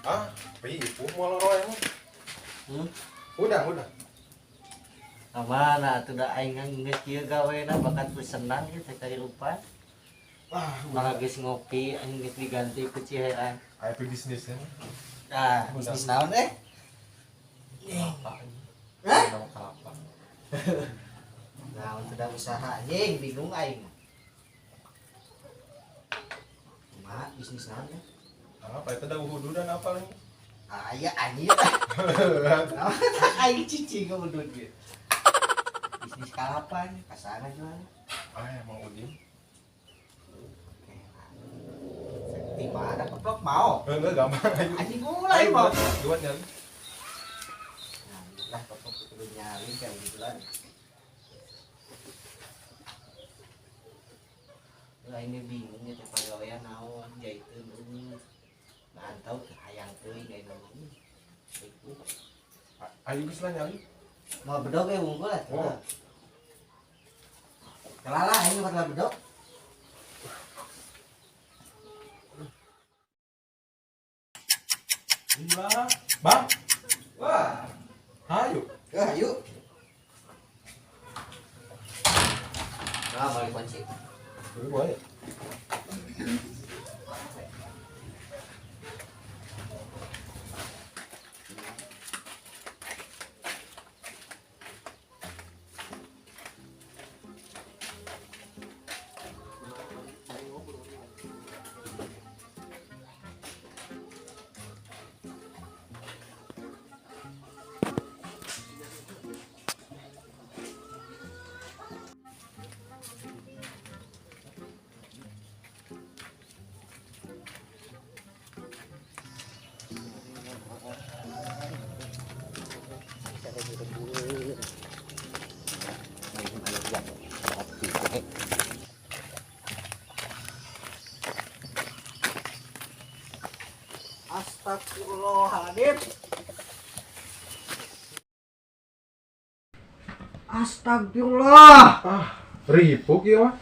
Ah, ribu malah roh emang. Udah. Mana tuh dah aing geus kieu gawena bakat senang ya teh kali lupa. Malah geus ngopi aing geus diganti ku Ciherang. Aya bisnisnya. Nah, bisnis naon Kelapa. Hah? Kelapa. Nah, untuk dah usaha anjing bingung aing. Kumaha bisnis naon teh? Apa itu dah wudu dan apa lagi? Aya anjing. Aing cicing ngudut ge. Bisnis kalapan, kasangan jual. Emang udin. Di mana keplok mau? Enggak gampang. Anjing mulai mau. Dua nyali. Nah, lah keplok kudu nyari kayak gitu lah. Lah ini bingung ya teh pagawean naon jaiteun. Mantau hayang teuing aya naon. Ayo geus lah nyali. Mau bedog ya wungkul lah. Oh. Kelala ini bakal bedog. Gila. Bang. Wah, Ayo. ayo. Nah, balik kunci. Boleh. Astagfirullahaladzim. Astagfirullah. Ribu kieu mah.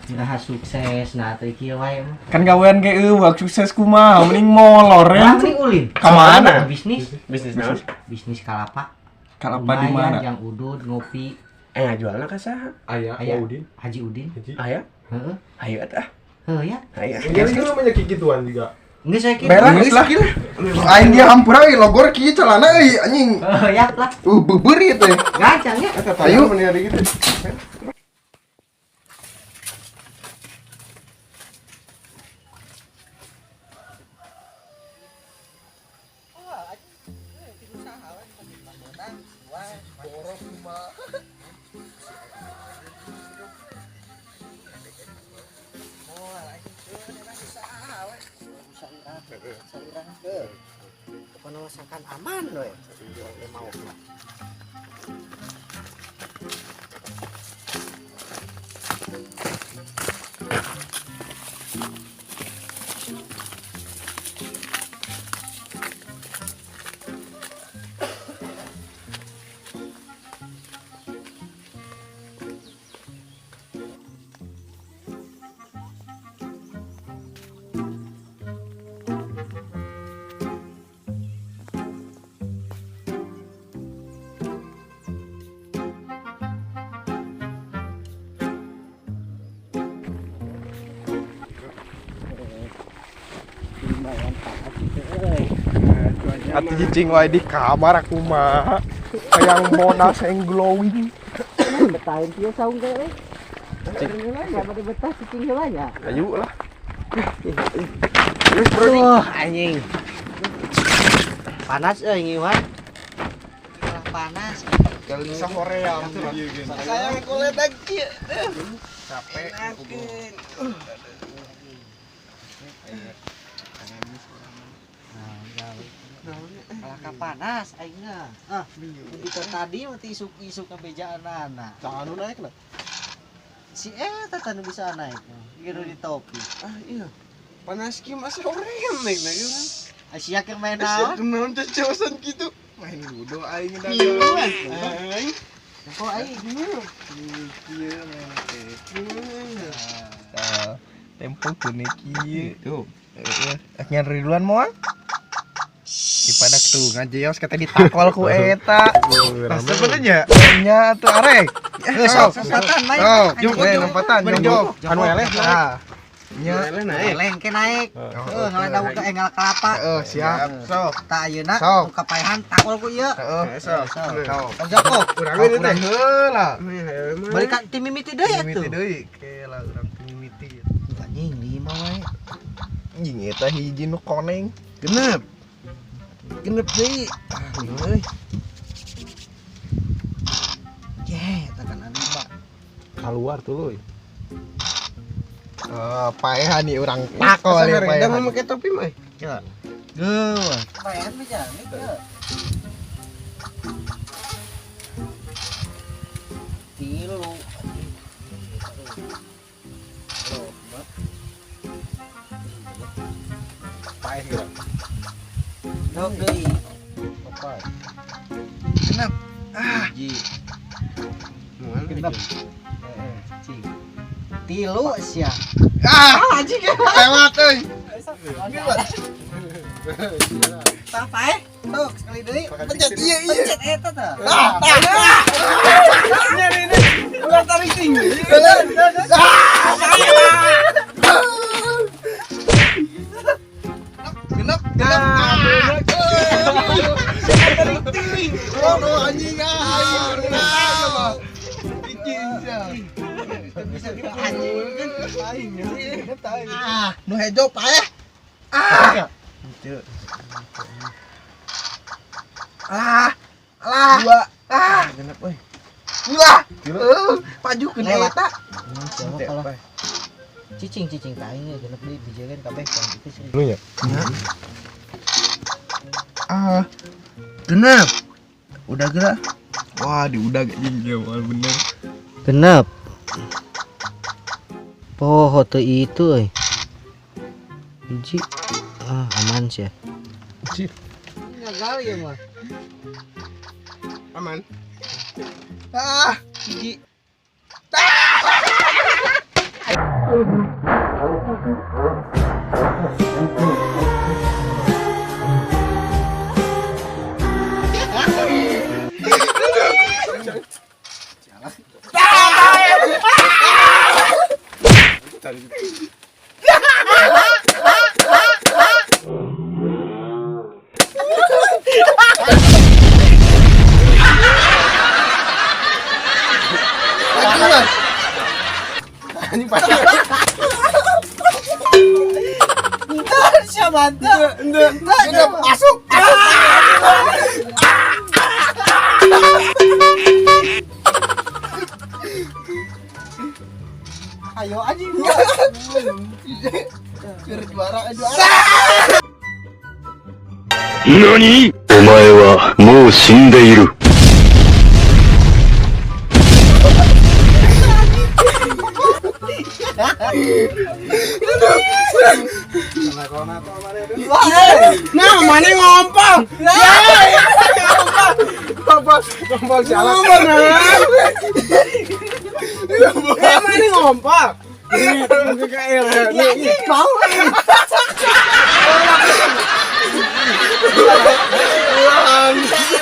Udah sukses nah teh kieu wae mah. Kan gawean ge eueuh sukses kumaha mending molor ya. Mending ulin. Ka mana? Bisnis. Bisnis naon? Bisnis kalapa. Kalapa di mana? Yang udud ngopi. Ngajualna ka saha? Aya Udin. Haji Udin. Aya? Heeh. Ayo atuh. Ya. Aya. Ini juga namanya gituan juga. Enggak saya kira. Berak geus lah. Aing dia hampura euy logor kieu celana euy anjing. Ya lah. Beubeur ieu teh. Gancang ya. Ayo meni hari gitu. Penosakan aman loh ya. Mau. Atuh cicing wae di kamar aku mah. Hayang monas yang glowing. Betahin dia saung teh euy. Ya pada betah cicing heula nya. Ayo lah. Anjing. Panas euy ngiwan. Panas. Kalau bisa hoream tuh ieu geus. Sayang kulit kieu. Capek. Kalaka panas aingna. Ketika tadi mati isuk-isuk ka bejaanana. Cang anu naik lah. Si eta tanu bisa naik. Gitu di topi. Iya. Panas ki masa orang naik lagi kan. Asia keur main Asyik naon? kenaon cacosan gitu. Main ludo aing da. Aing. Kok aing Kieu main teh. Tempo kene kieu. Tuh. Nyan Ridwan moal. Daripada tuh ngajeos kata ditakwal ku eta. Sebenarnya nya tuh arek. sok kesempatan main. Jom nempatan jom. Anu eleh Nah. Nya Leng ke naik. Heeh, ngaledaw ke enggal kelapa. siap. Sok. Tak ayeuna Sok. kapaehan takwal ku ieu. Sok. Kang Joko. Urang ini teh heula. Balik ka tim mimiti deui Mimiti atuh. deui ke lah urang mimiti. Anjing 5 wae. Anjing eta hiji nu koneng. Genep deui. Euy. Ye, tekan 5. keluar tuh loh. Paehan nih urang takol ya Udah paehan. mau pakai topi mah. Coba. Geuh. Kapaehan bisa nih ke. Tilu. Paeh gerak. Dok deui. Apa? Genep. Hiji. Moal Genep. Cing. Tilu sia. Anjing lewat euy. Tapae. Tok sekali deui. Pencet iya. Pencet eta tah. Udah tarik tinggi. Genep. Oh, anjing Bisa dipanjing kan. nu hejo paeh. Dua. Genep euy. Ulah. Paju ke eta. Coba kalau cicing taing ya genep deui dijeukeun kabeh kan itu sih. Lu ya? Genep. Udah gerak. Wah, diudag anjing moal bener. Genep. Poho teu itu euy. Hiji. Aman sih. Cih. Gagal ya mah. Aman. Hiji. Anjing paeh. Siapa tuh? Genep masuk. Ayo anjing. Gerit juara. 何？お前はもう死んでいる。Nah, mana ngompol? Ngompol salah. Mana ngompol? Ini kayak Mau.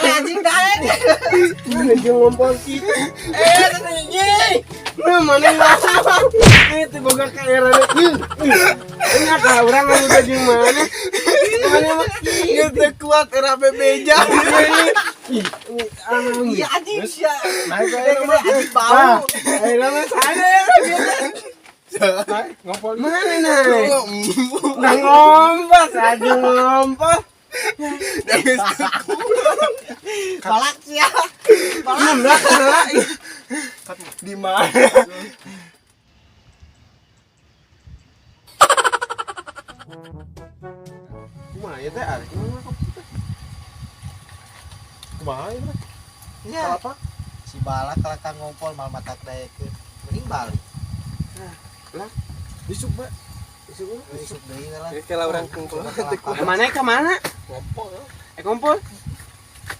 Anjing daek. ngompol gitu. Nah, mana ngompol? Itu boga kayak ini akal orang yang udah gimana? Mana mah gitu kuat era bebeja. Iya anjing sia. Naik Gede anjing bau. Akhirnya mah sana ya. ngompol. Mana nih? Udah ngompol, saja ngompol. Balak sia. 16 lah. Di mana? Kumaha ya teh ari? Kumaha ya? Ya. Apa? Si balak kelakang ngompol mal matak daekeun. Mending balik. Disuk, Mbak. Kalau orang kumpul. Kemana? Kumpul.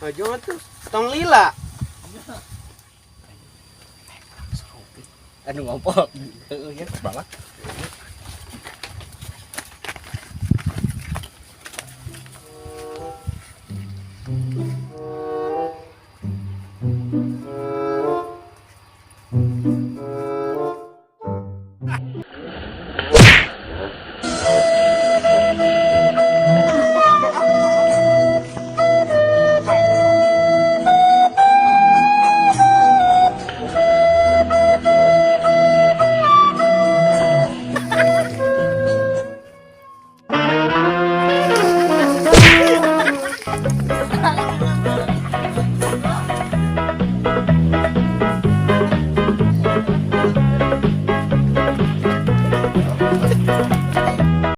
Maju tuh. Tong lila. Anu ngompol. Ya banget.